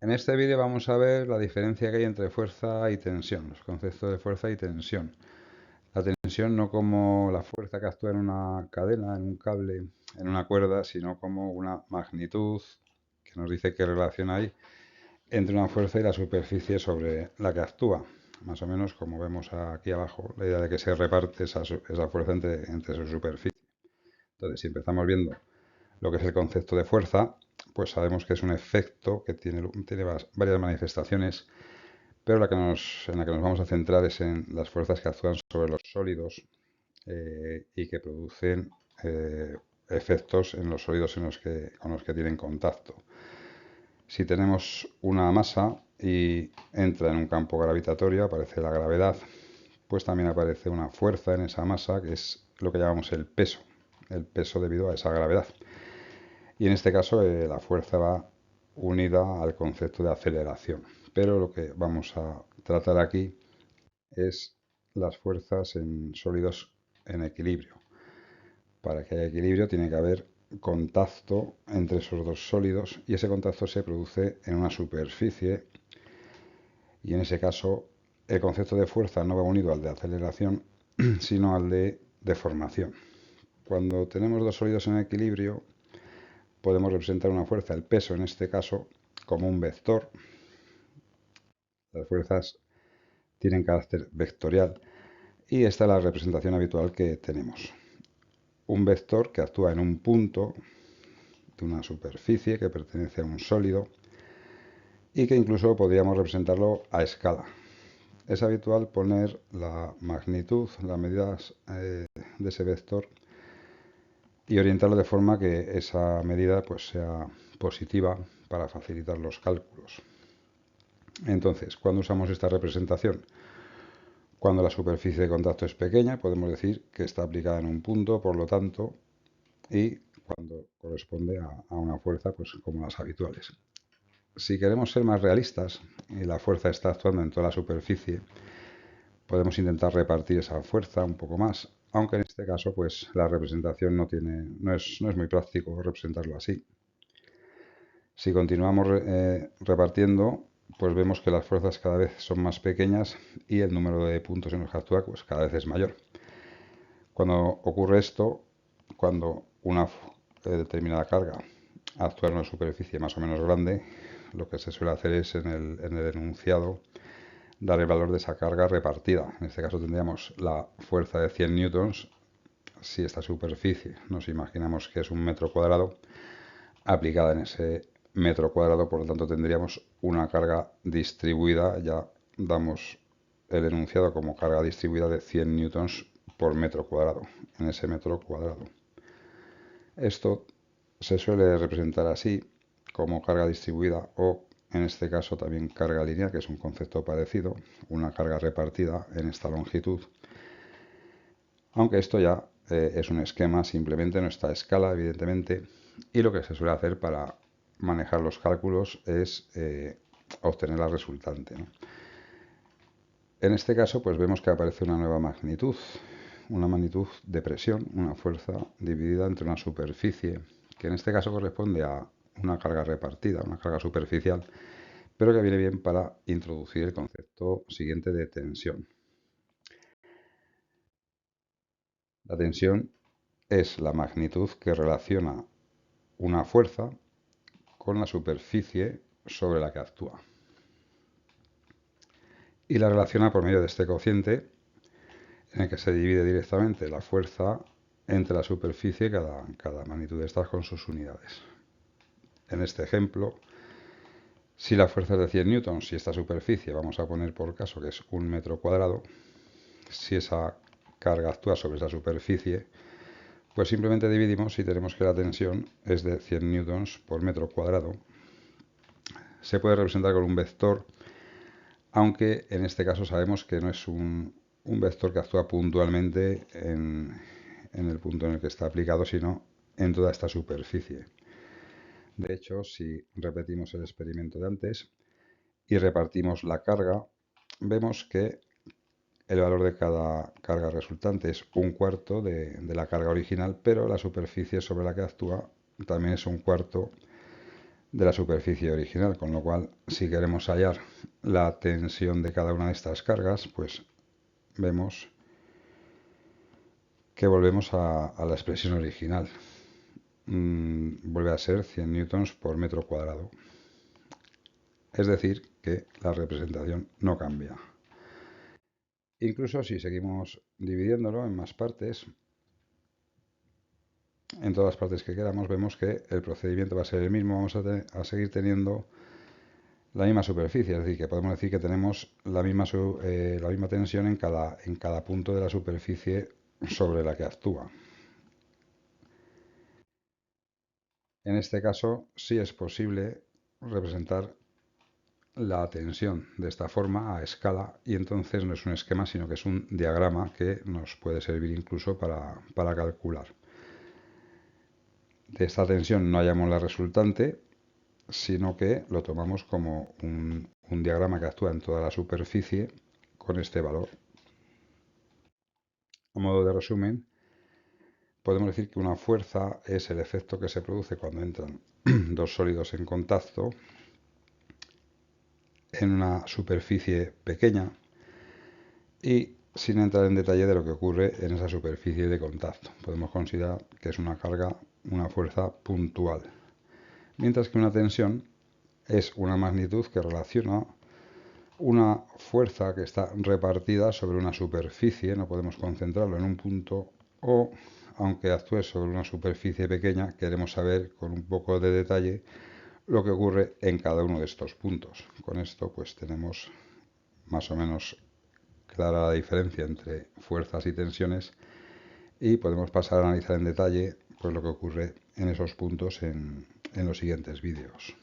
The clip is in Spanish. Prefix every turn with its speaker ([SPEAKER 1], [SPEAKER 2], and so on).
[SPEAKER 1] En este vídeo vamos a ver la diferencia que hay entre fuerza y tensión, los conceptos de fuerza y tensión. La tensión no como la fuerza que actúa en una cadena, en un cable, en una cuerda, sino como una magnitud que nos dice qué relación hay entre una fuerza y la superficie sobre la que actúa. Más o menos como vemos aquí abajo, la idea de que se reparte esa fuerza entre su superficie. Entonces, si empezamos viendo lo que es el concepto de fuerza, pues sabemos que es un efecto que tiene varias manifestaciones, pero en la que nos vamos a centrar es en las fuerzas que actúan sobre los sólidos y que producen efectos en los sólidos con los que tienen contacto. Si tenemos una masa y entra en un campo gravitatorio, aparece la gravedad, pues también aparece una fuerza en esa masa, que es lo que llamamos el peso debido a esa gravedad. Y en este caso la fuerza va unida al concepto de aceleración. Pero lo que vamos a tratar aquí es las fuerzas en sólidos en equilibrio. Para que haya equilibrio tiene que haber contacto entre esos dos sólidos y ese contacto se produce en una superficie y en ese caso el concepto de fuerza no va unido al de aceleración sino al de deformación. Cuando tenemos dos sólidos en equilibrio podemos representar una fuerza, el peso en este caso, como un vector. Las fuerzas tienen carácter vectorial y esta es la representación habitual que tenemos. Un vector que actúa en un punto de una superficie que pertenece a un sólido y que incluso podríamos representarlo a escala. Es habitual poner la magnitud, las medidas de ese vector y orientarlo de forma que esa medida pues, sea positiva para facilitar los cálculos. Entonces, ¿cuándo usamos esta representación? Cuando la superficie de contacto es pequeña, podemos decir que está aplicada en un punto, por lo tanto, y cuando corresponde a una fuerza, pues como las habituales. Si queremos ser más realistas y la fuerza está actuando en toda la superficie, podemos intentar repartir esa fuerza un poco más, aunque en este caso, pues la representación no es muy práctico representarlo así. Si continuamos repartiendo, pues vemos que las fuerzas cada vez son más pequeñas y el número de puntos en los que actúa pues cada vez es mayor. Cuando ocurre esto, cuando una determinada carga actúa en una superficie más o menos grande, lo que se suele hacer es en el enunciado dar el valor de esa carga repartida. En este caso tendríamos la fuerza de 100 newtons si esta superficie nos imaginamos que es un metro cuadrado aplicada en ese metro cuadrado, por lo tanto tendríamos una carga distribuida, ya damos el enunciado como carga distribuida de 100 newtons por metro cuadrado, en ese metro cuadrado. Esto se suele representar así, como carga distribuida o, en este caso, también carga lineal, que es un concepto parecido, una carga repartida en esta longitud. Aunque esto ya es un esquema, simplemente no está a escala, evidentemente, y lo que se suele hacer para manejar los cálculos es obtener la resultante, ¿no? En este caso, pues vemos que aparece una magnitud de presión, una fuerza dividida entre una superficie, que en este caso corresponde a una carga repartida, una carga superficial, pero que viene bien para introducir el concepto siguiente de tensión. La tensión es la magnitud que relaciona una fuerza con la superficie sobre la que actúa. Y la relaciona por medio de este cociente en el que se divide directamente la fuerza entre la superficie, cada magnitud de estas con sus unidades. En este ejemplo, si la fuerza es de 100 newtons y esta superficie, vamos a poner por caso que es un metro cuadrado, si esa carga actúa sobre esa superficie, pues simplemente dividimos y tenemos que la tensión es de 100 newtons por metro cuadrado. Se puede representar con un vector, aunque en este caso sabemos que no es un vector que actúa puntualmente en el punto en el que está aplicado, sino en toda esta superficie. De hecho, si repetimos el experimento de antes y repartimos la carga, vemos que el valor de cada carga resultante es un cuarto de la carga original, pero la superficie sobre la que actúa también es un cuarto de la superficie original, con lo cual si queremos hallar la tensión de cada una de estas cargas, pues vemos que volvemos a la expresión original. Vuelve a ser 100 newtons por metro cuadrado. Es decir, que la representación no cambia. Incluso si seguimos dividiéndolo en más partes, en todas las partes que queramos, vemos que el procedimiento va a ser el mismo. Vamos a seguir teniendo la misma superficie, es decir, que podemos decir que tenemos la misma tensión en cada punto de la superficie sobre la que actúa. En este caso, sí es posible representar la tensión de esta forma a escala, y entonces no es un esquema sino que es un diagrama que nos puede servir incluso para calcular. De esta tensión no hallamos la resultante, sino que lo tomamos como un diagrama que actúa en toda la superficie con este valor. A modo de resumen, podemos decir que una fuerza es el efecto que se produce cuando entran dos sólidos en contacto en una superficie pequeña y sin entrar en detalle de lo que ocurre en esa superficie de contacto. Podemos considerar que es una carga, una fuerza puntual. Mientras que una tensión es una magnitud que relaciona una fuerza que está repartida sobre una superficie, no podemos concentrarlo en un punto, o aunque actúe sobre una superficie pequeña, queremos saber con un poco de detalle lo que ocurre en cada uno de estos puntos. Con esto pues tenemos más o menos clara la diferencia entre fuerzas y tensiones y podemos pasar a analizar en detalle pues lo que ocurre en esos puntos en los siguientes vídeos.